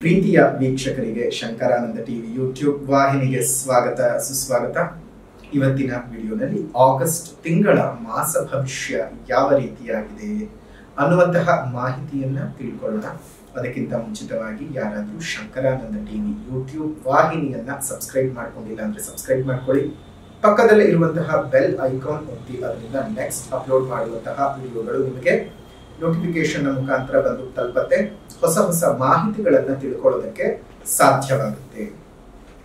ಪ್ರೀತಿಯ ವೀಕ್ಷಕರಿಗೆ Shankaranand TV YouTube ವಾಹಿನಿಗೆ ಸ್ವಾಗತ ಸುಸ್ವಾಗತ. ಇವತ್ತಿನ ವಿಡಿಯೋನಲ್ಲಿ ಆಗಸ್ಟ್ ತಿಂಗಳ ಮಾಸ ಭವಿಷ್ಯ ಯಾವ ರೀತಿಯಾಗಿದೆ ಅನ್ನುವಂತಹ ಮಾಹಿತಿಯನ್ನ ತಿಳ್ಕೊಳ್ಳೋಣ. ಅದಕ್ಕಿಂತ ಮುಂಚಿತವಾಗಿ ಯಾರಾದರೂ ಶಂಕರಾನಂದ ಟಿವಿ ಯೂಟ್ಯೂಬ್ ವಾಹಿನಿಯನ್ನ ಸಬ್ಸ್ಕ್ರೈಬ್ ಮಾಡ್ಕೊಂಡಿಲ್ಲ ಅಂದ್ರೆ ಸಬ್ಸ್ಕ್ರೈಬ್ ಮಾಡ್ಕೊಳ್ಳಿ. ಪಕ್ಕದಲ್ಲೇ ಇರುವಂತಹ ಬೆಲ್ ಐಕಾನ್ ಒತ್ತಿ ಅದರಿಂದ ನೆಕ್ಸ್ಟ್ ಅಪ್ಲೋಡ್ ಮಾಡುವಂತಹ ವಿಡಿಯೋಗಳು ನಿಮಗೆ ನೋಟಿಫಿಕೇಶನ್ ಮುಖಾಂತರ ಬಂದು ತಲುಪತ್ತೆ. ಹೊಸ ಹೊಸ ಮಾಹಿತಿಗಳನ್ನ ತಿಳ್ಕೊಳ್ಳೋದಕ್ಕೆ ಸಾಧ್ಯವಾಗುತ್ತೆ.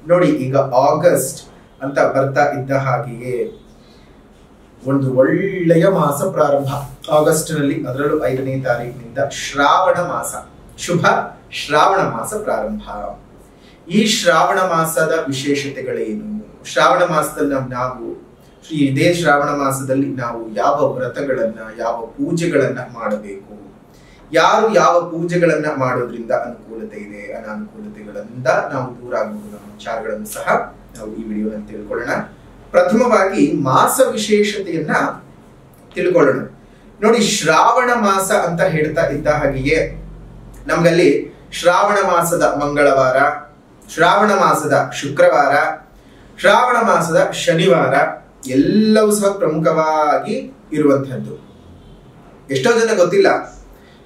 ನೋಡಿ, ಈಗ ಆಗಸ್ಟ್ ಅಂತ ಬರ್ತಾ ಇದ್ದ ಹಾಗೆಯೇ ಒಂದು ಒಳ್ಳೆಯ ಮಾಸ ಪ್ರಾರಂಭ ಆಗಸ್ಟ್ ನಲ್ಲಿ, ಅದರಲ್ಲೂ 5ನೇ ತಾರೀಕಿನಿಂದ ಶ್ರಾವಣ ಮಾಸ, ಶುಭ ಶ್ರಾವಣ ಮಾಸ ಪ್ರಾರಂಭ. ಈ ಶ್ರಾವಣ ಮಾಸದ ವಿಶೇಷತೆಗಳೇನು? ಶ್ರಾವಣ ಮಾಸದಲ್ಲಿ ನಾವು ಇದೇ ಶ್ರಾವಣ ಮಾಸದಲ್ಲಿ ನಾವು ಯಾವ ವ್ರತಗಳನ್ನ, ಯಾವ ಪೂಜೆಗಳನ್ನ ಮಾಡಬೇಕು, ಯಾರು ಯಾವ ಪೂಜೆಗಳನ್ನ ಮಾಡೋದ್ರಿಂದ ಅನುಕೂಲತೆ ಇದೆ, ಅನಾನುಕೂಲತೆಗಳಿಂದ ನಾವು ದೂರ ಆಗಬಹುದು ಅನ್ನೋ ವಿಚಾರಗಳನ್ನು ಸಹ ನಾವು ಈ ವಿಡಿಯೋನಲ್ಲಿ ತಿಳ್ಕೊಳ್ಳೋಣ. ಪ್ರಥಮವಾಗಿ ಮಾಸ ವಿಶೇಷತೆಯನ್ನ ತಿಳ್ಕೊಳ್ಳೋಣ. ನೋಡಿ, ಶ್ರಾವಣ ಮಾಸ ಅಂತ ಹೇಳ್ತಾ ಇದ್ದ ಹಾಗೆಯೇ ನಮ್ಗಲ್ಲಿ ಶ್ರಾವಣ ಮಾಸದ ಮಂಗಳವಾರ, ಶ್ರಾವಣ ಮಾಸದ ಶುಕ್ರವಾರ, ಶ್ರಾವಣ ಮಾಸದ ಶನಿವಾರ ಎಲ್ಲವೂ ಸಹ ಪ್ರಮುಖವಾಗಿ ಇರುವಂತಹದ್ದು. ಎಷ್ಟೋ ಜನ ಗೊತ್ತಿಲ್ಲ,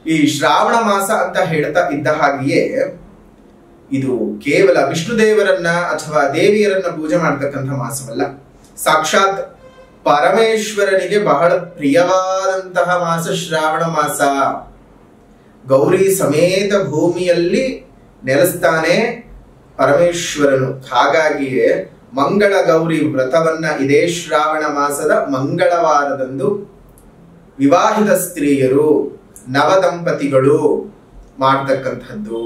ಈ ಶ್ರಾವಣ ಮಾಸ ಅಂತ ಹೇಳ್ತಾ ಇದ್ದ ಹಾಗೆಯೇ ಇದು ಕೇವಲ ವಿಷ್ಣು ದೇವರನ್ನ ಅಥವಾ ದೇವಿಯರನ್ನ ಪೂಜೆ ಮಾಡತಕ್ಕಂಥ ಮಾಸವಲ್ಲ. ಸಾಕ್ಷಾತ್ ಪರಮೇಶ್ವರನಿಗೆ ಬಹಳ ಪ್ರಿಯವಾದಂತಹ ಮಾಸ ಶ್ರಾವಣ ಮಾಸ. ಗೌರಿ ಸಮೇತ ಭೂಮಿಯಲ್ಲಿ ನೆಲೆಸ್ತಾನೆ ಪರಮೇಶ್ವರನು. ಹಾಗಾಗಿಯೇ ಮಂಗಳ ಗೌರಿ ವ್ರತವನ್ನ ಇದೇ ಶ್ರಾವಣ ಮಾಸದ ಮಂಗಳವಾರದಂದು ವಿವಾಹಿತ ಸ್ತ್ರೀಯರು, ನವದಂಪತಿಗಳು ಮಾಡ್ತಕ್ಕಂಥದ್ದು.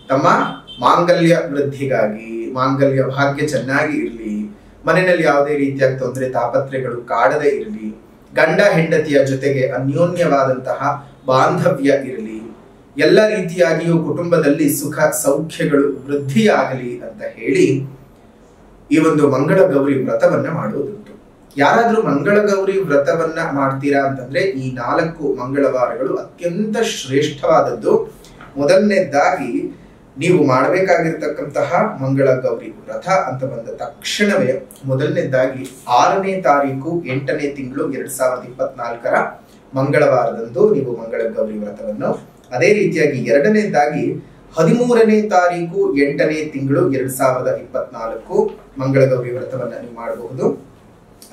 ತಮ್ಮ ಮಾಂಗಲ್ಯ ವೃದ್ಧಿಗಾಗಿ, ಮಾಂಗಲ್ಯ ಭಾಗ್ಯ ಚೆನ್ನಾಗಿ ಇರಲಿ, ಮನೆಯಲ್ಲಿ ಯಾವುದೇ ರೀತಿಯ ತೊಂದರೆ ತಾಪತ್ರೆಗಳು ಕಾಡದೇ ಇರಲಿ, ಗಂಡ ಹೆಂಡತಿಯ ಜೊತೆಗೆ ಅನ್ಯೋನ್ಯವಾದಂತಹ ಬಾಂಧವ್ಯ ಇರಲಿ, ಎಲ್ಲ ರೀತಿಯಾಗಿಯೂ ಕುಟುಂಬದಲ್ಲಿ ಸುಖ ಸೌಖ್ಯಗಳು ವೃದ್ಧಿಯಾಗಲಿ ಅಂತ ಹೇಳಿ ಈ ಒಂದು ಮಂಗಳ ಗೌರಿ ವ್ರತವನ್ನ ಮಾಡುವುದುಂಟು. ಯಾರಾದ್ರೂ ಮಂಗಳ ಗೌರಿ ವ್ರತವನ್ನ ಮಾಡ್ತೀರಾ ಅಂತಂದ್ರೆ ಈ 4 ಮಂಗಳವಾರಗಳು ಅತ್ಯಂತ ಶ್ರೇಷ್ಠವಾದದ್ದು. ಮೊದಲನೇದಾಗಿ ನೀವು ಮಾಡಬೇಕಾಗಿರ್ತಕ್ಕಂತಹ ಮಂಗಳ ಗೌರಿ ವ್ರತ ಅಂತ ಬಂದ ತಕ್ಷಣವೇ ಮೊದಲನೇದಾಗಿ 6ನೇ ತಾರೀಕು 8ನೇ ತಿಂಗಳು 2024 ಮಂಗಳವಾರದಂದು ನೀವು ಮಂಗಳ ಗೌರಿ ವ್ರತವನ್ನು, ಅದೇ ರೀತಿಯಾಗಿ 2ನೇದಾಗಿ 13ನೇ ತಾರೀಕು 8ನೇ ತಿಂಗಳು 2024 ಮಂಗಳ ಗೌರಿ ವ್ರತವನ್ನ ನೀವು ಮಾಡಬಹುದು.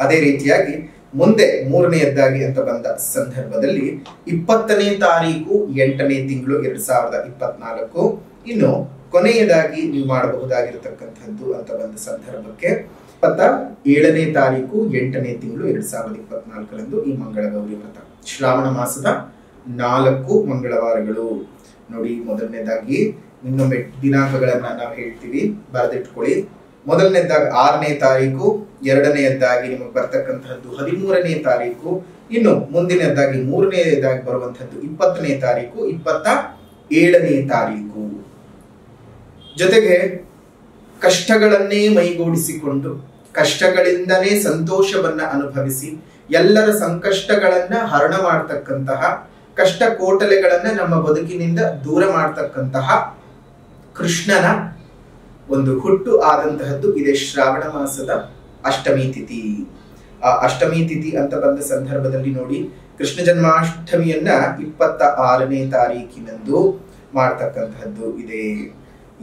ಅದೇ ರೀತಿಯಾಗಿ ಮುಂದೆ 3ನೇದಾಗಿ ಅಂತ ಬಂದ ಸಂದರ್ಭದಲ್ಲಿ 20ನೇ ತಾರೀಕು 8ನೇ ತಿಂಗಳು 2024, ಇನ್ನು ಕೊನೆಯದಾಗಿ ನೀವು ಮಾಡಬಹುದಾಗಿರತಕ್ಕಂಥದ್ದು ಅಂತ ಬಂದ ಸಂದರ್ಭಕ್ಕೆ 27ನೇ ತಾರೀಕು 8ನೇ ತಿಂಗಳು 2024ರಂದು ಈ ಮಂಗಳ ಗೌರಿ ವ್ರತ. ಶ್ರಾವಣ ಮಾಸದ 4 ಮಂಗಳವಾರಗಳು. ನೋಡಿ, ಮೊದಲನೇದಾಗಿ ಇನ್ನೊಮ್ಮೆ ದಿನಾಂಕಗಳನ್ನ ನಾವು ಹೇಳ್ತೀವಿ, ಬರೆದಿಟ್ಕೊಳ್ಳಿ. ಮೊದಲನೇದಾಗಿ 6ನೇ ತಾರೀಕು, 2ನೇದಾಗಿ ನಿಮಗೆ ಬರ್ತಕ್ಕಂಥದ್ದು 13ನೇ ತಾರೀಕು, ಇನ್ನು ಮುಂದಿನದಾಗಿ 3ನೇದಾಗಿ ಬರುವಂತದ್ದು 20ನೇ ತಾರೀಕು, 27ನೇ ತಾರೀಕು. ಜೊತೆಗೆ ಕಷ್ಟಗಳನ್ನೇ ಮೈಗೂಡಿಸಿಕೊಂಡು ಕಷ್ಟಗಳಿಂದನೇ ಸಂತೋಷವನ್ನ ಅನುಭವಿಸಿ ಎಲ್ಲರ ಸಂಕಷ್ಟಗಳನ್ನ ಹರಣ ಮಾಡ್ತಕ್ಕಂತಹ, ಕಷ್ಟ ಕೋಟಲೆಗಳನ್ನ ನಮ್ಮ ಬದುಕಿನಿಂದ ದೂರ ಮಾಡ್ತಕ್ಕಂತಹ ಕೃಷ್ಣನ ಒಂದು ಹುಟ್ಟು ಆದಂತಹದ್ದು ಇದೇ ಶ್ರಾವಣ ಮಾಸದ ಅಷ್ಟಮಿ ತಿಥಿ. ಆ ಅಷ್ಟಮಿ ತಿಥಿ ಅಂತ ಬಂದ ಸಂದರ್ಭದಲ್ಲಿ ನೋಡಿ, ಕೃಷ್ಣ ಜನ್ಮಾಷ್ಟಮಿಯನ್ನ 26ನೇ ತಾರೀಕಿನಂದು ಮಾಡ್ತಕ್ಕಂತಹದ್ದು ಇದೆ.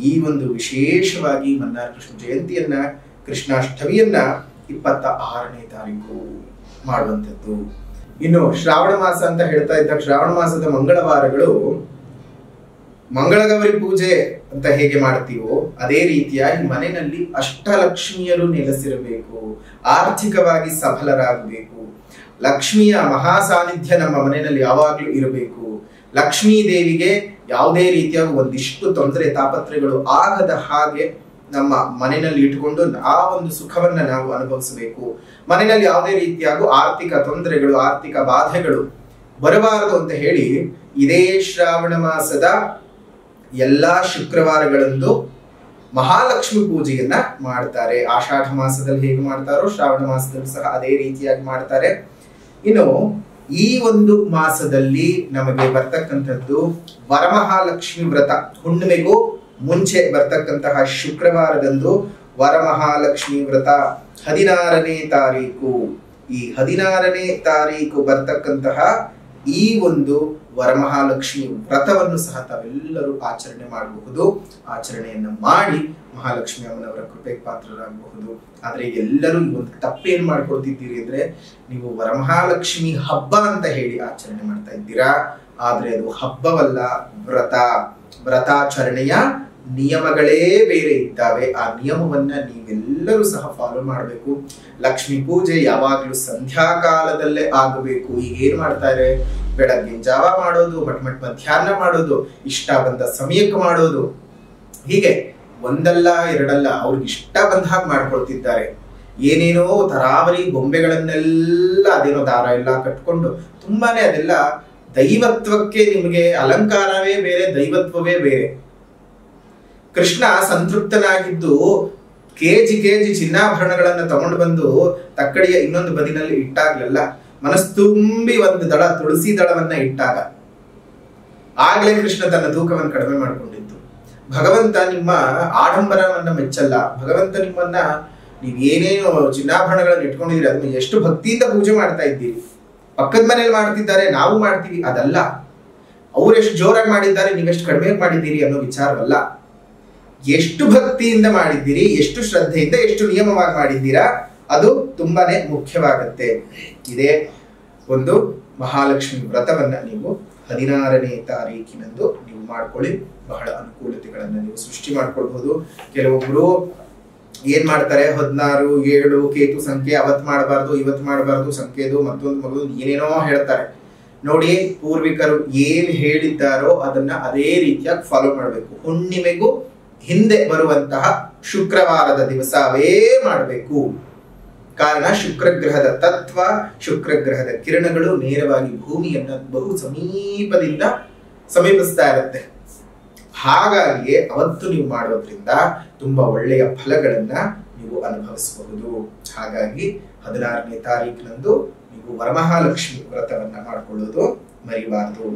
ಈ ಒಂದು ವಿಶೇಷವಾಗಿ ಮನ್ನಾರ ಕೃಷ್ಣ ಜಯಂತಿಯನ್ನ, ಕೃಷ್ಣಾಷ್ಟಮಿಯನ್ನ 26ನೇ ತಾರೀಕು ಮಾಡುವಂಥದ್ದು. ಇನ್ನು ಶ್ರಾವಣ ಮಾಸ ಅಂತ ಹೇಳ್ತಾ ಇದ್ದ ಶ್ರಾವಣ ಮಾಸದ ಮಂಗಳವಾರಗಳು ಮಂಗಳಗೌರಿ ಪೂಜೆ ಅಂತ ಹೇಗೆ ಮಾಡ್ತೀವೋ ಅದೇ ರೀತಿಯಾಗಿ ಮನೆಯಲ್ಲಿ ಅಷ್ಟಲಕ್ಷ್ಮಿಯರು ನೆಲೆಸಿರಬೇಕು, ಆರ್ಥಿಕವಾಗಿ ಸಫಲರಾಗಬೇಕು, ಲಕ್ಷ್ಮಿಯ ಮಹಾ ಸಾನ್ನಿಧ್ಯ ನಮ್ಮ ಮನೆಯಲ್ಲಿ ಯಾವಾಗ್ಲೂ ಇರಬೇಕು, ಲಕ್ಷ್ಮೀ ದೇವಿಗೆ ಯಾವುದೇ ರೀತಿಯ ಒಂದಿಷ್ಟು ತೊಂದರೆ ತಾಪತ್ರೆಗಳು ಆಗದ ಹಾಗೆ ನಮ್ಮ ಮನೆಯಲ್ಲಿ ಇಟ್ಟುಕೊಂಡು ಆ ಒಂದು ಸುಖವನ್ನ ನಾವು ಅನುಭವಿಸಬೇಕು. ಮನೆಯಲ್ಲಿ ಯಾವುದೇ ರೀತಿಯಾಗೂ ಆರ್ಥಿಕ ತೊಂದರೆಗಳು, ಆರ್ಥಿಕ ಬಾಧೆಗಳು ಬರಬಾರದು ಅಂತ ಹೇಳಿ ಇದೇ ಶ್ರಾವಣ ಮಾಸದ ಎಲ್ಲಾ ಶುಕ್ರವಾರಗಳಂದು ಮಹಾಲಕ್ಷ್ಮಿ ಪೂಜೆಯನ್ನ ಮಾಡ್ತಾರೆ. ಆಷಾಢ ಮಾಸದಲ್ಲಿ ಹೇಗೆ ಮಾಡ್ತಾರೋ ಶ್ರಾವಣ ಮಾಸದಲ್ಲಿ ಸಹ ಅದೇ ರೀತಿಯಾಗಿ ಮಾಡ್ತಾರೆ. ಇನ್ನು ಈ ಒಂದು ಮಾಸದಲ್ಲಿ ನಮಗೆ ಬರ್ತಕ್ಕಂಥದ್ದು ವರಮಹಾಲಕ್ಷ್ಮಿ ವ್ರತ. ಹುಣ್ಣಿಮೆಗೂ ಮುಂಚೆ ಬರ್ತಕ್ಕಂತಹ ಶುಕ್ರವಾರದಂದು ವರಮಹಾಲಕ್ಷ್ಮಿ ವ್ರತ 16ನೇ ತಾರೀಕು. ಈ 16ನೇ ತಾರೀಕು ಬರ್ತಕ್ಕಂತಹ ಈ ಒಂದು ವರಮಹಾಲಕ್ಷ್ಮಿ ವ್ರತವನ್ನು ಸಹ ತಾವೆಲ್ಲರೂ ಆಚರಣೆ ಮಾಡಬಹುದು. ಆಚರಣೆಯನ್ನ ಮಾಡಿ ಮಹಾಲಕ್ಷ್ಮಿ ಅಮ್ಮನವರ ಕೃಪೆಗೆ ಪಾತ್ರರಾಗಬಹುದು. ಆದ್ರೆ ಎಲ್ಲರೂ ಈ ಒಂದು ತಪ್ಪೇನ್ ಮಾಡ್ಕೊಳ್ತಿದ್ದೀರಿ ಅಂದ್ರೆ, ನೀವು ವರಮಹಾಲಕ್ಷ್ಮಿ ಹಬ್ಬ ಅಂತ ಹೇಳಿ ಆಚರಣೆ ಮಾಡ್ತಾ ಇದ್ದೀರಾ. ಆದ್ರೆ ಅದು ಹಬ್ಬವಲ್ಲ, ವ್ರತಾಚರಣೆಯ ನಿಯಮಗಳೇ ಬೇರೆ ಇದ್ದಾವೆ. ಆ ನಿಯಮವನ್ನ ನೀವೆಲ್ಲರೂ ಸಹ ಫಾಲೋ ಮಾಡಬೇಕು. ಲಕ್ಷ್ಮಿ ಪೂಜೆ ಯಾವಾಗ್ಲೂ ಸಂಧ್ಯಾಕಾಲದಲ್ಲೇ ಆಗಬೇಕು. ಈಗ ಏನ್ ಮಾಡ್ತಾರೆ, ಬೆಳಗ್ಗಿನ ಜಾವ ಮಾಡೋದು, ಮಟ್ ಮಧ್ಯಾಹ್ನ ಮಾಡೋದು, ಇಷ್ಟ ಬಂದ ಸಮಯಕ್ಕೆ ಮಾಡೋದು, ಹೀಗೆ ಒಂದಲ್ಲ ಎರಡಲ್ಲ ಅವ್ರಿಗೆ ಇಷ್ಟ ಬಂದ ಹಾಗೆ ಮಾಡ್ಕೊಳ್ತಿದ್ದಾರೆ. ಏನೇನೋ ತರಾವರಿ ಗೊಂಬೆಗಳನ್ನೆಲ್ಲ ಅದೇನೋ ದಾರ ಎಲ್ಲ ಕಟ್ಕೊಂಡು ತುಂಬಾನೇ ಅದೆಲ್ಲ ದೈವತ್ವಕ್ಕೆ ನಿಮಗೆ ಅಲಂಕಾರವೇ ಬೇರೆ, ದೈವತ್ವವೇ ಬೇರೆ. ಕೃಷ್ಣ ಸಂತೃಪ್ತನಾಗಿದ್ದು ಕೆಜಿ ಚಿನ್ನಾಭರಣಗಳನ್ನ ತಗೊಂಡು ಬಂದು ತಕ್ಕಡಿಯ ಇನ್ನೊಂದು ಬದಿನಲ್ಲಿ ಇಟ್ಟಾಗ್ಲೆಲ್ಲ ಮನಸ್ತುಂಬಿ ಒಂದು ದಳ ತುಳಸಿ ದಳವನ್ನ ಇಟ್ಟಾಗ ಆಗ್ಲೇ ಕೃಷ್ಣ ತನ್ನ ತೂಕವನ್ನು ಕಡಿಮೆ ಮಾಡಿಕೊಂಡಿದ್ದು. ಭಗವಂತ ನಿಮ್ಮ ಆಡಂಬರವನ್ನ ಮೆಚ್ಚಲ್ಲ. ಭಗವಂತ ನಿಮ್ಮನ್ನ ನೀವ್ ಏನೇನು ಚಿನ್ನಾಭರಣಗಳನ್ನ ಇಟ್ಕೊಂಡಿದ್ದೀರಿ ಅದನ್ನ ಎಷ್ಟು ಭಕ್ತಿಯಿಂದ ಪೂಜೆ ಮಾಡ್ತಾ ಇದ್ದೀರಿ. ಪಕ್ಕದ ಮನೇಲಿ ಮಾಡ್ತಿದ್ದಾರೆ, ನಾವು ಮಾಡ್ತೀವಿ, ಅದಲ್ಲ. ಅವ್ರು ಎಷ್ಟು ಜೋರಾಗಿ ಮಾಡಿದ್ದಾರೆ, ನೀವೆಷ್ಟು ಕಡಿಮೆ ಮಾಡಿದ್ದೀರಿ ಅನ್ನೋ ವಿಚಾರವಲ್ಲ. ಎಷ್ಟು ಭಕ್ತಿಯಿಂದ ಮಾಡಿದ್ದೀರಿ, ಎಷ್ಟು ಶ್ರದ್ಧೆಯಿಂದ, ಎಷ್ಟು ನಿಯಮವಾಗಿ ಮಾಡಿದ್ದೀರಾ, ಅದು ತುಂಬಾನೇ ಮುಖ್ಯವಾಗತ್ತೆ. ಇದೇ ಒಂದು ಮಹಾಲಕ್ಷ್ಮಿ ವ್ರತವನ್ನ ನೀವು 16ನೇ ತಾರೀಕಿನಂದು ನೀವು ಮಾಡ್ಕೊಳ್ಳಿ. ಬಹಳ ಅನುಕೂಲತೆಗಳನ್ನ ನೀವು ಸೃಷ್ಟಿ ಮಾಡ್ಕೊಳ್ಬಹುದು. ಕೆಲವೊಬ್ರು ಏನ್ ಮಾಡ್ತಾರೆ, 16, 7 ಕೇತು ಸಂಖ್ಯೆ, ಅವತ್ ಮಾಡಬಾರ್ದು, ಇವತ್ ಮಾಡಬಾರ್ದು, ಸಂಖ್ಯೆದು ಮತ್ತೊಂದು ಮಗು ಏನೇನೋ ಹೇಳ್ತಾರೆ. ನೋಡಿ, ಪೂರ್ವಿಕರು ಏನ್ ಹೇಳಿದ್ದಾರೋ ಅದನ್ನ ಅದೇ ರೀತಿಯಾಗಿ ಫಾಲೋ ಮಾಡಬೇಕು. ಹುಣ್ಣಿಮೆಗೂ ಹಿಂದೆ ಬರುವಂತಹ ಶುಕ್ರವಾರದ ದಿವಸವೇ ಮಾಡಬೇಕು. ಕಾರಣ ಶುಕ್ರಗ್ರಹದ ತತ್ವ, ಶುಕ್ರಗ್ರಹದ ಕಿರಣಗಳು ನೇರವಾಗಿ ಭೂಮಿಯನ್ನ ಬಹು ಸಮೀಪಿಸ್ತಾ ಇರುತ್ತೆ. ಹಾಗಾಗಿ ಅವತ್ತು ನೀವು ಮಾಡೋದ್ರಿಂದ ತುಂಬಾ ಒಳ್ಳೆಯ ಫಲಗಳನ್ನ ನೀವು ಅನುಭವಿಸಬಹುದು. ಹಾಗಾಗಿ 16ನೇ ತಾರೀಕಿನಂದು ನೀವು ವರಮಹಾಲಕ್ಷ್ಮಿ ವ್ರತವನ್ನ ಮಾಡಿಕೊಳ್ಳೋದು ಮರಿಬಾರದು.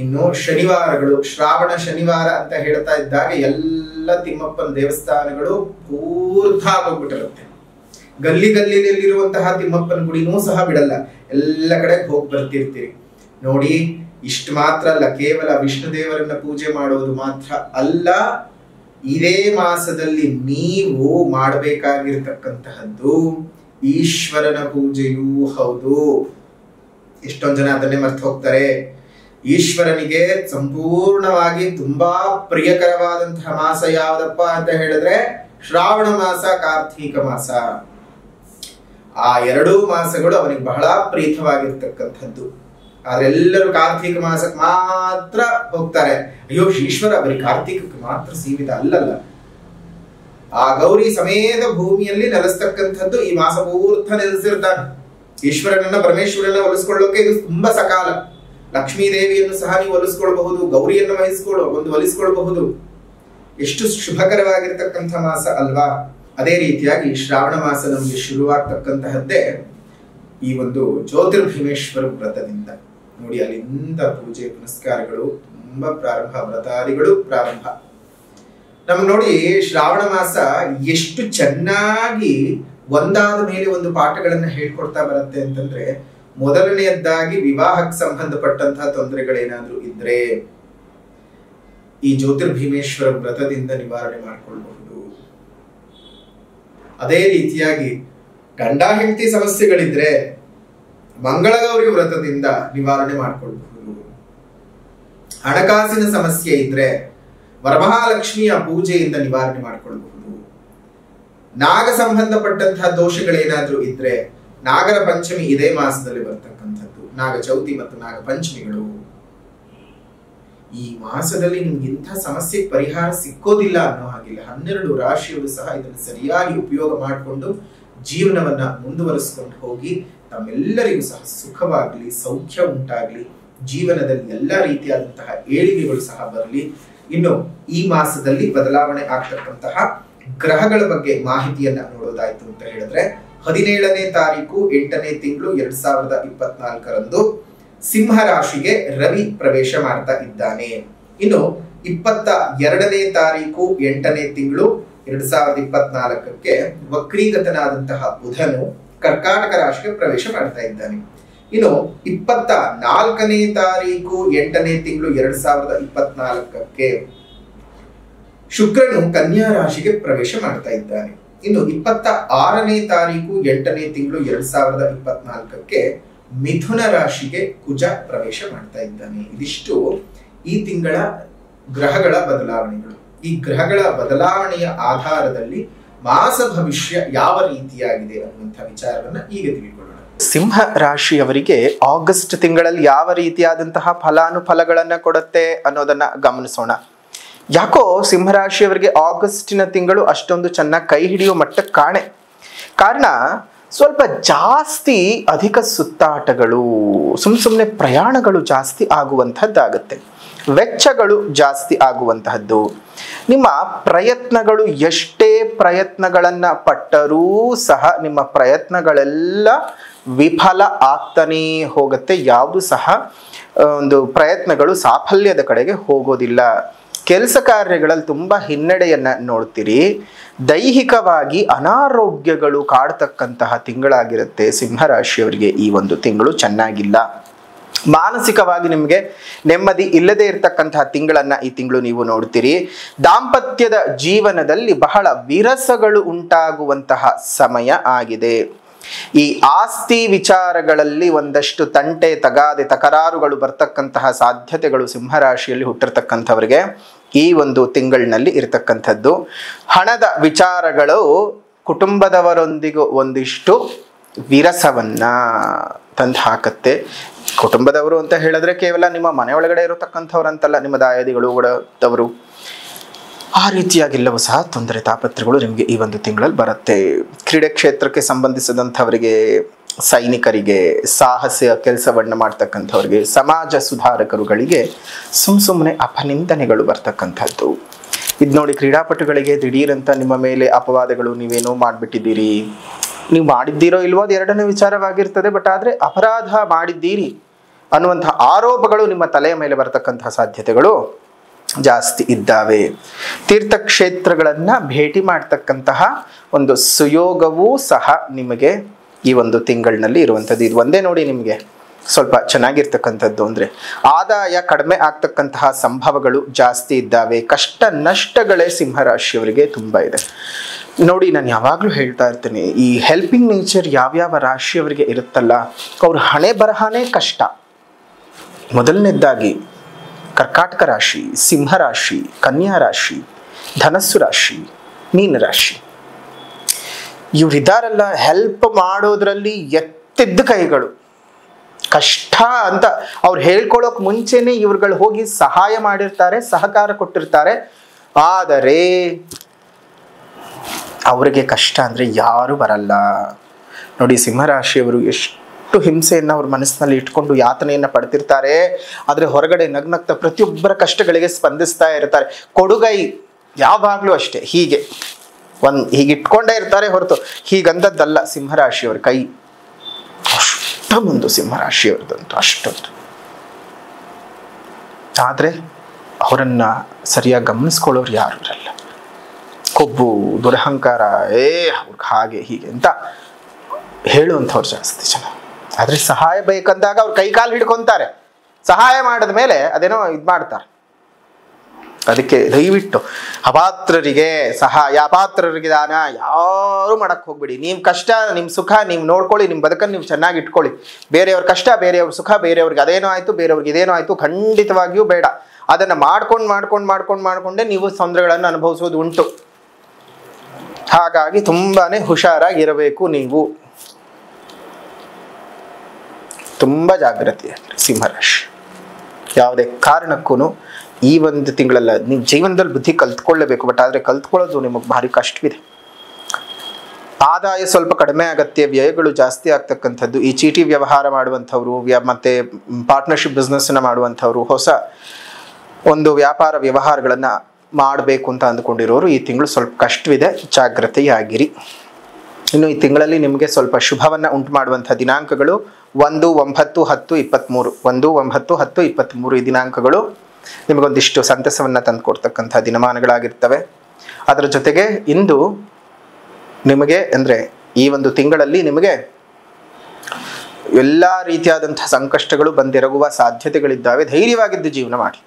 ಇನ್ನು ಶನಿವಾರಗಳು, ಶ್ರಾವಣ ಶನಿವಾರ ಅಂತ ಹೇಳ್ತಾ ಇದ್ದಾಗ ಎಲ್ಲ ತಿಮ್ಮಪ್ಪನ ದೇವಸ್ಥಾನಗಳು ಪೂರ್ತಿ ಆಗೋಗ್ಬಿಟ್ಟಿರುತ್ತೆ. ಗಲ್ಲಿನಲ್ಲಿರುವಂತಹ ತಿಮ್ಮಪ್ಪನ ಗುಡಿನೂ ಸಹ ಬಿಡಲ್ಲ, ಎಲ್ಲ ಕಡೆ ಹೋಗಿ ಬರ್ತಿರ್ತೀರಿ. ನೋಡಿ, ಇಷ್ಟು ಮಾತ್ರ ಅಲ್ಲ, ಕೇವಲ ವಿಷ್ಣು ದೇವರನ್ನ ಪೂಜೆ ಮಾಡೋದು ಮಾತ್ರ ಅಲ್ಲ, ಇದೇ ಮಾಸದಲ್ಲಿ ನೀವು ಮಾಡಬೇಕಾಗಿರ್ತಕ್ಕಂತಹದ್ದು ಈಶ್ವರನ ಪೂಜೆಯೂ ಹೌದು. ಎಷ್ಟೊಂದು ಜನ ಅದನ್ನೇ ಮರ್ತು ಹೋಗ್ತಾರೆ. ಈಶ್ವರನಿಗೆ ಸಂಪೂರ್ಣವಾಗಿ ತುಂಬಾ ಪ್ರಿಯಕರವಾದಂತಹ ಮಾಸ ಯಾವ್ದಪ್ಪ ಅಂತ ಹೇಳಿದ್ರೆ ಶ್ರಾವಣ ಮಾಸ, ಕಾರ್ತೀಕ ಮಾಸ. ಆ ಎರಡೂ ಮಾಸಗಳು ಅವನಿಗೆ ಬಹಳ ಪ್ರೀತವಾಗಿರ್ತಕ್ಕಂಥದ್ದು. ಆದ್ರೆ ಎಲ್ಲರೂ ಕಾರ್ತೀಕ ಮಾಸಕ್ಕೆ ಮಾತ್ರ ಹೋಗ್ತಾರೆ. ಅಯ್ಯೋ, ಈಶ್ವರ ಬರೀ ಕಾರ್ತೀಕಕ್ಕೆ ಮಾತ್ರ ಸೀಮಿತ ಅಲ್ಲಲ್ಲ. ಆ ಗೌರಿ ಸಮೇತ ಭೂಮಿಯಲ್ಲಿ ನೆಲೆಸ್ತಕ್ಕಂಥದ್ದು ಈ ಮಾಸ ಪೂರ್ತ ನೆಲೆಸಿರ್ತಾನೆ. ಈಶ್ವರನನ್ನ, ಪರಮೇಶ್ವರನ ಒಲಿಸ್ಕೊಳ್ಳೋಕೆ ಇದು ತುಂಬಾ ಸಕಾಲ. ಲಕ್ಷ್ಮೀ ದೇವಿಯನ್ನು ಸಹ ನೀವು ಒಲಿಸ್ಕೊಳ್ಬಹುದು, ಗೌರಿಯನ್ನು ಒಲಿಸ್ಕೊಳ್ಬಹುದು. ಎಷ್ಟು ಶುಭಕರವಾಗಿರ್ತಕ್ಕಂಥ ಮಾಸ ಅಲ್ವಾ? ಅದೇ ರೀತಿಯಾಗಿ ಶ್ರಾವಣ ಮಾಸ ನಮಗೆ ಶುರುವಾಗ್ತಕ್ಕಂತಹದ್ದೇ ಈ ಒಂದು ಜ್ಯೋತಿರ್ಭೀಮೇಶ್ವರ ವ್ರತದಿಂದ. ನೋಡಿ, ಅಲ್ಲಿಂದ ಪೂಜೆ ಪುನಸ್ಕಾರಗಳು ತುಂಬಾ ಪ್ರಾರಂಭ, ವ್ರತಾದಿಗಳು ಪ್ರಾರಂಭ. ನಮ್ಗೆ ನೋಡಿ, ಶ್ರಾವಣ ಮಾಸ ಎಷ್ಟು ಚೆನ್ನಾಗಿ ಒಂದಾದ ಮೇಲೆ ಒಂದು ಪಾಠಗಳನ್ನ ಹೇಳ್ಕೊಡ್ತಾ ಬರುತ್ತೆ ಅಂತಂದ್ರೆ, ಮೊದಲನೆಯದ್ದಾಗಿ ವಿವಾಹಕ್ಕೆ ಸಂಬಂಧಪಟ್ಟಂತಹ ತೊಂದರೆಗಳೇನಾದ್ರೂ ಇದ್ರೆ ಈ ಜ್ಯೋತಿರ್ಭೀಮೇಶ್ವರ ವ್ರತದಿಂದ ನಿವಾರಣೆ ಮಾಡಿಕೊಳ್ಳಬಹುದು. ಅದೇ ರೀತಿಯಾಗಿ ಗಂಡ ಹೆಂಡತಿ ಸಮಸ್ಯೆಗಳಿದ್ರೆ ಮಂಗಳಗೌರಿ ವ್ರತದಿಂದ ನಿವಾರಣೆ ಮಾಡಿಕೊಳ್ಳಬಹುದು. ಹಣಕಾಸಿನ ಸಮಸ್ಯೆ ಇದ್ರೆ ವರಮಹಾಲಕ್ಷ್ಮಿಯ ಪೂಜೆಯಿಂದ ನಿವಾರಣೆ ಮಾಡಿಕೊಳ್ಳಬಹುದು. ನಾಗ ಸಂಬಂಧಪಟ್ಟಂತಹ ದೋಷಗಳೇನಾದ್ರೂ ಇದ್ರೆ ನಾಗರ ಪಂಚಮಿ ಇದೇ ಮಾಸದಲ್ಲಿ ಬರ್ತಕ್ಕಂಥದ್ದು, ನಾಗ ಚೌತಿ ಮತ್ತು ನಾಗ ಪಂಚಮಿಗಳು. ಈ ಮಾಸದಲ್ಲಿ ನಿಮ್ಗೆ ಇಂಥ ಸಮಸ್ಯೆ ಪರಿಹಾರ ಸಿಕ್ಕೋದಿಲ್ಲ ಅನ್ನೋ ಹಾಗಿಲ್ಲ. 12 ರಾಶಿಯವರು ಸಹ ಇದನ್ನು ಸರಿಯಾಗಿ ಉಪಯೋಗ ಮಾಡಿಕೊಂಡು ಜೀವನವನ್ನ ಮುಂದುವರಿಸಿಕೊಂಡು ಹೋಗಿ ತಮ್ಮೆಲ್ಲರಿಗೂ ಸಹ ಸುಖವಾಗ್ಲಿ, ಸೌಖ್ಯ ಉಂಟಾಗ್ಲಿ, ಜೀವನದಲ್ಲಿ ಎಲ್ಲ ರೀತಿಯಾದಂತಹ ಏಳಿಗೆಗಳು ಸಹ ಬರಲಿ. ಇನ್ನು ಈ ಮಾಸದಲ್ಲಿ ಬದಲಾವಣೆ ಆಗ್ತಕ್ಕಂತಹ ಗ್ರಹಗಳ ಬಗ್ಗೆ ಮಾಹಿತಿಯನ್ನ ನೋಡೋದಾಯ್ತು ಅಂತ ಹೇಳಿದ್ರೆ, 17ನೇ ತಾರೀಕು 8ನೇ ತಿಂಗಳು 2024ರಂದು ಸಿಂಹ ರಾಶಿಗೆ ರವಿ ಪ್ರವೇಶ ಮಾಡ್ತಾ ಇದ್ದಾನೆ. ಇನ್ನು 22ನೇ ತಾರೀಕು 8ನೇ ತಿಂಗಳು 2024 ವಕ್ರೀಗತನಾದಂತಹ ಬುಧನು ಕರ್ಕಾಟಕ ರಾಶಿಗೆ ಪ್ರವೇಶ ಮಾಡ್ತಾ ಇದ್ದಾನೆ. ಇನ್ನು 24ನೇ ತಾರೀಕು 8ನೇ ತಿಂಗಳು 2024 ಶುಕ್ರನು ಕನ್ಯಾ ರಾಶಿಗೆ ಪ್ರವೇಶ ಮಾಡ್ತಾ ಇದ್ದಾನೆ. ಇನ್ನು 26ನೇ ತಾರೀಕು 8ನೇ ತಿಂಗಳು 2024 ಮಿಥುನ ರಾಶಿಗೆ ಕುಜ ಪ್ರವೇಶ ಮಾಡ್ತಾ ಇದ್ದಾನೆ. ಇದಿಷ್ಟು ಈ ತಿಂಗಳ ಗ್ರಹಗಳ ಬದಲಾವಣೆಗಳು. ಈ ಗ್ರಹಗಳ ಬದಲಾವಣೆಯ ಆಧಾರದಲ್ಲಿ ಮಾಸ ಭವಿಷ್ಯ ಯಾವ ರೀತಿಯಾಗಿದೆ ಅನ್ನುವಂಥ ವಿಚಾರವನ್ನ ಈಗ ತಿಳಿದುಕೊಳ್ಳೋಣ. ಸಿಂಹ ರಾಶಿಯವರಿಗೆ ಆಗಸ್ಟ್ ತಿಂಗಳಲ್ಲಿ ಯಾವ ರೀತಿಯಾದಂತಹ ಫಲಾನುಫಲಗಳನ್ನ ಕೊಡುತ್ತೆ ಅನ್ನೋದನ್ನ ಗಮನಿಸೋಣ. ಯಾಕೋ ಸಿಂಹರಾಶಿಯವರಿಗೆ ಆಗಸ್ಟಿನ ತಿಂಗಳು ಅಷ್ಟೊಂದು ಚೆನ್ನಾಗಿ ಕೈ ಹಿಡಿಯುವ ಮಟ್ಟಕ್ಕೆ ಕಾಣೆ. ಕಾರಣ ಸ್ವಲ್ಪ ಜಾಸ್ತಿ ಅಧಿಕ ಸುತ್ತಾಟಗಳು, ಸುಮ್ಮನೆ ಪ್ರಯಾಣಗಳು ಜಾಸ್ತಿ ಆಗುವಂಥದ್ದಾಗತ್ತೆ, ವೆಚ್ಚಗಳು ಜಾಸ್ತಿ ಆಗುವಂತಹದ್ದು. ನಿಮ್ಮ ಪ್ರಯತ್ನಗಳು ಎಷ್ಟೇ ಪ್ರಯತ್ನಗಳನ್ನ ಪಟ್ಟರೂ ಸಹ ನಿಮ್ಮ ಪ್ರಯತ್ನಗಳೆಲ್ಲ ವಿಫಲ ಆಗ್ತಾನೇ ಹೋಗುತ್ತೆ. ಯಾವುದು ಸಹ ಒಂದು ಪ್ರಯತ್ನಗಳು ಸಾಫಲ್ಯದ ಕಡೆಗೆ ಹೋಗೋದಿಲ್ಲ. ಕೆಲಸ ಕಾರ್ಯಗಳಲ್ಲಿ ತುಂಬಾ ಹಿನ್ನಡೆಯನ್ನ ನೋಡ್ತೀರಿ. ದೈಹಿಕವಾಗಿ ಅನಾರೋಗ್ಯಗಳು ಕಾಡ್ತಕ್ಕಂತಹ ತಿಂಗಳಾಗಿರುತ್ತೆ ಸಿಂಹರಾಶಿಯವರಿಗೆ. ಈ ಒಂದು ತಿಂಗಳು ಚೆನ್ನಾಗಿಲ್ಲ. ಮಾನಸಿಕವಾಗಿ ನಿಮಗೆ ನೆಮ್ಮದಿ ಇಲ್ಲದೆ ಇರತಕ್ಕಂತಹ ತಿಂಗಳನ್ನ ಈ ತಿಂಗಳು ನೀವು ನೋಡ್ತೀರಿ. ದಾಂಪತ್ಯದ ಜೀವನದಲ್ಲಿ ಬಹಳ ವಿರಸಗಳು ಉಂಟಾಗುವಂತಹ ಸಮಯ ಆಗಿದೆ. ಈ ಆಸ್ತಿ ವಿಚಾರಗಳಲ್ಲಿ ಒಂದಷ್ಟು ತಂಟೆ ತಗಾದೆ ತಕರಾರುಗಳು ಬರ್ತಕ್ಕಂತಹ ಸಾಧ್ಯತೆಗಳು ಸಿಂಹರಾಶಿಯಲ್ಲಿ ಹುಟ್ಟಿರ್ತಕ್ಕಂಥವ್ರಿಗೆ ಈ ಒಂದು ತಿಂಗಳಿನಲ್ಲಿ ಇರತಕ್ಕಂಥದ್ದು. ಹಣದ ವಿಚಾರಗಳು ಕುಟುಂಬದವರೊಂದಿಗೂ ಒಂದಿಷ್ಟು ವಿರಸವನ್ನ ತಂದು ಹಾಕತ್ತೆ. ಕುಟುಂಬದವರು ಅಂತ ಹೇಳಿದ್ರೆ ಕೇವಲ ನಿಮ್ಮ ಮನೆ ಒಳಗಡೆ ಇರತಕ್ಕಂಥವ್ರಂತಲ್ಲ, ನಿಮ್ಮ ದಾಯಾದಿಗಳು ಒಡದವರು, ಆ ರೀತಿಯಾಗಿಲ್ಲವೂ ಸಹ ತೊಂದರೆ ತಾಪತ್ರಗಳು ನಿಮಗೆ ಈ ಒಂದು ತಿಂಗಳಲ್ಲಿ ಬರುತ್ತೆ. ಕ್ರೀಡೆ ಕ್ಷೇತ್ರಕ್ಕೆ ಸಂಬಂಧಿಸಿದಂಥವರಿಗೆ, ಸೈನಿಕರಿಗೆ, ಸಾಹಸ ಕೆಲಸವನ್ನು ಮಾಡ್ತಕ್ಕಂಥವ್ರಿಗೆ, ಸಮಾಜ ಸುಧಾರಕರುಗಳಿಗೆ ಸುಮ್ಮನೆ ಅಪನಿಂದನೆಗಳು ಬರ್ತಕ್ಕಂಥದ್ದು. ಇದು ನೋಡಿ, ಕ್ರೀಡಾಪಟುಗಳಿಗೆ ದಿಢೀರಂತ ನಿಮ್ಮ ಮೇಲೆ ಅಪವಾದಗಳು, ನೀವೇನೋ ಮಾಡಿಬಿಟ್ಟಿದ್ದೀರಿ, ನೀವು ಮಾಡಿದ್ದೀರೋ ಇಲ್ವೋ ಅದು ಎರಡನೇ ವಿಚಾರವಾಗಿರ್ತದೆ. ಬಟ್ ಆದರೆ ಅಪರಾಧ ಮಾಡಿದ್ದೀರಿ ಅನ್ನುವಂತಹ ಆರೋಪಗಳು ನಿಮ್ಮ ತಲೆಯ ಮೇಲೆ ಬರತಕ್ಕಂತಹ ಸಾಧ್ಯತೆಗಳು ಜಾಸ್ತಿ ಇದ್ದಾವೆ. ತೀರ್ಥಕ್ಷೇತ್ರಗಳನ್ನ ಭೇಟಿ ಮಾಡ್ತಕ್ಕಂತಹ ಒಂದು ಸುಯೋಗವೂ ಸಹ ನಿಮಗೆ ಈ ಒಂದು ತಿಂಗಳಿನಲ್ಲಿ ಇರುವಂಥದ್ದು. ಇದು ಒಂದೇ ನೋಡಿ ನಿಮಗೆ ಸ್ವಲ್ಪ ಚೆನ್ನಾಗಿರ್ತಕ್ಕಂಥದ್ದು ಅಂದರೆ ಆದಾಯ ಕಡಿಮೆ ಆಗ್ತಕ್ಕಂತಹ ಸಂಭವಗಳು ಜಾಸ್ತಿ ಇದ್ದಾವೆ. ಕಷ್ಟ ನಷ್ಟಗಳೇ ಸಿಂಹರಾಶಿಯವರಿಗೆ ತುಂಬ ಇದೆ. ನೋಡಿ, ನಾನು ಯಾವಾಗಲೂ ಹೇಳ್ತಾ ಇರ್ತೀನಿ, ಈ ಹೆಲ್ಪಿಂಗ್ ನೇಚರ್ ಯಾವ್ಯಾವ ರಾಶಿಯವರಿಗೆ ಇರುತ್ತಲ್ಲ ಅವ್ರ ಹಣೆ ಬರಹನೇ ಕಷ್ಟ. ಮೊದಲನೇದಾಗಿ ಕರ್ಕಾಟಕ ರಾಶಿ, ಸಿಂಹರಾಶಿ, ಕನ್ಯಾ ರಾಶಿ, ಧನಸ್ಸು ರಾಶಿ, ಮೀನರಾಶಿ, ಇವರಿದ್ದಾರಲ್ಲ ಹೆಲ್ಪ್ ಮಾಡೋದ್ರಲ್ಲಿ ಎತ್ತಿದ್ದ ಕೈಗಳು. ಕಷ್ಟ ಅಂತ ಅವ್ರು ಹೇಳ್ಕೊಳ್ಳೋಕೆ ಮುಂಚೆನೆ ಇವ್ರುಗಳು ಹೋಗಿ ಸಹಾಯ ಮಾಡಿರ್ತಾರೆ, ಸಹಕಾರ ಕೊಟ್ಟಿರ್ತಾರೆ. ಆದರೆ ಅವರಿಗೆ ಕಷ್ಟ ಅಂದರೆ ಯಾರು ಬರಲ್ಲ. ನೋಡಿ, ಸಿಂಹರಾಶಿಯವರು ಎಷ್ಟು ಹಿಂಸೆಯನ್ನು ಅವ್ರ ಮನಸ್ಸಿನಲ್ಲಿ ಇಟ್ಕೊಂಡು ಯಾತನೆಯನ್ನು ಪಡ್ತಿರ್ತಾರೆ. ಆದರೆ ಹೊರಗಡೆ ನಗ್ನಗ್ತಾ ಪ್ರತಿಯೊಬ್ಬರ ಕಷ್ಟಗಳಿಗೆ ಸ್ಪಂದಿಸ್ತಾ ಇರ್ತಾರೆ. ಕೊಡುಗೈ ಯಾವಾಗಲೂ ಅಷ್ಟೇ ಹೀಗೆ ಹೀಗಿಟ್ಕೊಂಡೇ ಇರ್ತಾರೆ ಹೊರತು ಹೀಗಂದದ್ದಲ್ಲ ಸಿಂಹರಾಶಿಯವ್ರ ಕೈ. ಅಷ್ಟೊಂದು ಸಿಂಹರಾಶಿಯವ್ರದಂತೂ ಅಷ್ಟೊಂದು. ಆದರೆ ಅವರನ್ನು ಸರಿಯಾಗಿ ಗಮನಿಸ್ಕೊಳ್ಳೋರು ಯಾರು ಇರಲ್ಲ. ಕೊಬ್ಬು, ದುರಹಂಕಾರ, ಅವ್ರಿಗೆ ಹಾಗೆ ಹೀಗೆ ಅಂತ ಹೇಳುವಂಥವ್ರು ಜಾಸ್ತಿ ಜನ. ಆದರೆ ಸಹಾಯ ಬೇಕಂದಾಗ ಅವ್ರು ಕೈ ಕಾಲು ಹಿಡ್ಕೊಂತಾರೆ. ಸಹಾಯ ಮಾಡಿದ ಮೇಲೆ ಅದೇನೋ ಇದು ಮಾಡ್ತಾರೆ. ಅದಕ್ಕೆ ದಯವಿಟ್ಟು ಅಪಾತ್ರರಿಗೆ ಸಹಾಯ, ಅಪಾತ್ರರಿಗೆ ದಾನ ಯಾರು ಮಾಡಕ್ಕೆ ಹೋಗ್ಬಿಡಿ. ನಿಮ್ಮ ಕಷ್ಟ, ನಿಮ್ಮ ಸುಖ ನೀವು ನೋಡ್ಕೊಳ್ಳಿ, ನಿಮ್ಮ ಬದುಕನ್ನು ನೀವು ಚೆನ್ನಾಗಿ ಇಟ್ಕೊಳ್ಳಿ. ಬೇರೆಯವ್ರ ಕಷ್ಟ, ಬೇರೆಯವ್ರ ಸುಖ, ಬೇರೆಯವ್ರಿಗೆ ಅದೇನೋ ಆಯಿತು, ಬೇರೆಯವ್ರಿಗೆ ಇದೇನೋ ಆಯಿತು, ಖಂಡಿತವಾಗಿಯೂ ಬೇಡ. ಅದನ್ನು ಮಾಡ್ಕೊಂಡೇ ನೀವು ತೊಂದರೆಗಳನ್ನು ಅನುಭವಿಸೋದು ಉಂಟು. ಹಾಗಾಗಿ ತುಂಬಾನೇ ಹುಷಾರಾಗಿರಬೇಕು. ನೀವು ತುಂಬ ಜಾಗೃತಿ ಸಿಂಹರಾಶಿ. ಯಾವುದೇ ಕಾರಣಕ್ಕೂ ಈ ಒಂದು ತಿಂಗಳಲ್ಲ, ನೀವು ಜೀವನದಲ್ಲಿ ಬುದ್ಧಿ ಕಲ್ತ್ಕೊಳ್ಳೇಬೇಕು. ಬಟ್ ಆದರೆ ಕಲ್ತ್ಕೊಳ್ಳೋದು ನಿಮಗೆ ಭಾರಿ ಕಷ್ಟವಿದೆ. ಆದಾಯ ಸ್ವಲ್ಪ ಕಡಿಮೆ ಆಗತ್ತೆ, ವ್ಯಯಗಳು ಜಾಸ್ತಿ ಆಗ್ತಕ್ಕಂಥದ್ದು. ಈ ಚೀಟಿ ವ್ಯವಹಾರ ಮಾಡುವಂಥವ್ರು, ಮತ್ತೆ ಪಾರ್ಟ್ನರ್ಶಿಪ್ ಬಿಸ್ನೆಸ್ನ ಮಾಡುವಂಥವ್ರು, ಹೊಸ ಒಂದು ವ್ಯಾಪಾರ ವ್ಯವಹಾರಗಳನ್ನು ಮಾಡಬೇಕು ಅಂತ ಅಂದ್ಕೊಂಡಿರೋರು ಈ ತಿಂಗಳು ಸ್ವಲ್ಪ ಕಷ್ಟವಿದೆ, ಜಾಗ್ರತೆಯಾಗಿರಿ. ಇನ್ನು ಈ ತಿಂಗಳಲ್ಲಿ ನಿಮಗೆ ಸ್ವಲ್ಪ ಶುಭವನ್ನು ಉಂಟು ಮಾಡುವಂಥ ದಿನಾಂಕಗಳು 1, 9, 10, 23. 1, 9, 10, 23 ಈ ದಿನಾಂಕಗಳು ನಿಮಗೊಂದಿಷ್ಟು ಸಂತಸವನ್ನು ತಂದುಕೊಡ್ತಕ್ಕಂಥ ದಿನಮಾನಗಳಾಗಿರ್ತವೆ. ಅದರ ಜೊತೆಗೆ ಇಂದು ನಿಮಗೆ ಅಂದರೆ ಈ ಒಂದು ತಿಂಗಳಲ್ಲಿ ನಿಮಗೆ ಎಲ್ಲ ರೀತಿಯಾದಂಥ ಸಂಕಷ್ಟಗಳು ಬಂದಿರಗುವ ಸಾಧ್ಯತೆಗಳಿದ್ದಾವೆ. ಧೈರ್ಯವಾಗಿದ್ದು ಜೀವನ ಮಾಡಿ,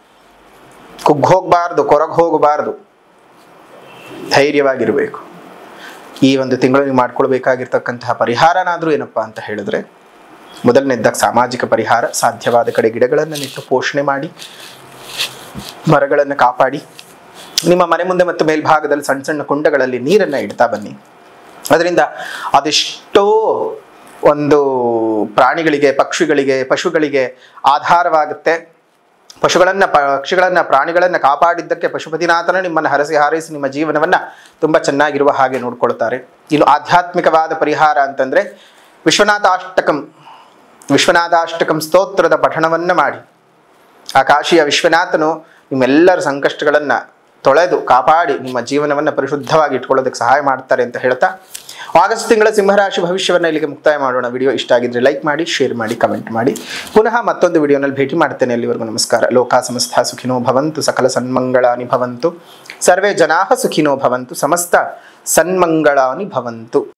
ಕುಗ್ಗೋಗಬಾರ್ದು, ಕೊರಗೆ ಹೋಗಬಾರ್ದು, ಧೈರ್ಯವಾಗಿರಬೇಕು. ಈ ಒಂದು ತಿಂಗಳು ನೀವು ಮಾಡ್ಕೊಳ್ಬೇಕಾಗಿರ್ತಕ್ಕಂತಹ ಪರಿಹಾರನಾದರೂ ಏನಪ್ಪ ಅಂತ ಹೇಳಿದ್ರೆ, ಮೊದಲನೇದಾಗಿ ಸಾಮಾಜಿಕ ಪರಿಹಾರ. ಸಾಧ್ಯವಾದ ಕಡೆ ಗಿಡಗಳನ್ನು ನೆಟ್ಟು ಪೋಷಣೆ ಮಾಡಿ, ಮರಗಳನ್ನು ಕಾಪಾಡಿ, ನಿಮ್ಮ ಮನೆ ಮುಂದೆ ಮತ್ತು ಮೇಲ್ಭಾಗದಲ್ಲಿ ಸಣ್ಣ ಸಣ್ಣ ಕುಂಡಗಳಲ್ಲಿ ನೀರನ್ನು ಇಡ್ತಾ ಬನ್ನಿ. ಅದರಿಂದ ಅದೆಷ್ಟೋ ಒಂದು ಪ್ರಾಣಿಗಳಿಗೆ, ಪಕ್ಷಿಗಳಿಗೆ, ಪಶುಗಳಿಗೆ ಆಧಾರವಾಗುತ್ತೆ. ಪಕ್ಷಿಗಳನ್ನು ಪ್ರಾಣಿಗಳನ್ನು ಕಾಪಾಡಿದ್ದಕ್ಕೆ ಪಶುಪತಿನಾಥನ ನಿಮ್ಮನ್ನು ಹರಸಿ ಹಾರೈಸಿ ನಿಮ್ಮ ಜೀವನವನ್ನು ತುಂಬ ಚೆನ್ನಾಗಿರುವ ಹಾಗೆ ನೋಡ್ಕೊಳ್ತಾರೆ. ಇನ್ನು ಆಧ್ಯಾತ್ಮಿಕವಾದ ಪರಿಹಾರ ಅಂತಂದರೆ ವಿಶ್ವನಾಥಾಷ್ಟಕಂ ಸ್ತೋತ್ರದ ಪಠಣವನ್ನು ಮಾಡಿ. ಆ ಕಾಶಿಯ ವಿಶ್ವನಾಥನು ನಿಮ್ಮೆಲ್ಲರ ಸಂಕಷ್ಟಗಳನ್ನು ತೊಳೆದು ಕಾಪಾಡಿ ನಿಮ್ಮ ಜೀವನವನ್ನು ಪರಿಶುದ್ಧವಾಗಿ ಇಟ್ಕೊಳ್ಳೋದಕ್ಕೆ ಸಹಾಯ ಮಾಡ್ತಾರೆ ಅಂತ ಹೇಳ್ತಾ, ಆಗಸ್ಟ್ ತಿಂಗಳ ಸಿಂಹರಾಶಿ ಭವಿಷ್ಯವನ್ನು ಇಲ್ಲಿಗೆ ಮುಕ್ತಾಯ ಮಾಡೋಣ. ವಿಡಿಯೋ ಇಷ್ಟ ಆಗಿದ್ರೆ ಲೈಕ್ ಮಾಡಿ, ಶೇರ್ ಮಾಡಿ, ಕಮೆಂಟ್ ಮಾಡಿ. ಪುನಃ ಮತ್ತೊಂದು ವಿಡಿಯೋನಲ್ಲಿ ಭೇಟಿ ಮಾಡ್ತೇನೆ. ಅಲ್ಲಿವರೆಗೂ ನಮಸ್ಕಾರ. ಲೋಕಾ ಸಮಸ್ತ ಸುಖಿನೋ ಭವಂತು, ಸಕಲ ಸನ್ಮಂಗಳಾನಿ ಭವಂತು, ಸರ್ವೇ ಜನಾಃ ಸುಖಿನೋ ಭವಂತು, ಸಮಸ್ತ ಸನ್ಮಂಗಳಾನಿ ಭವಂತು.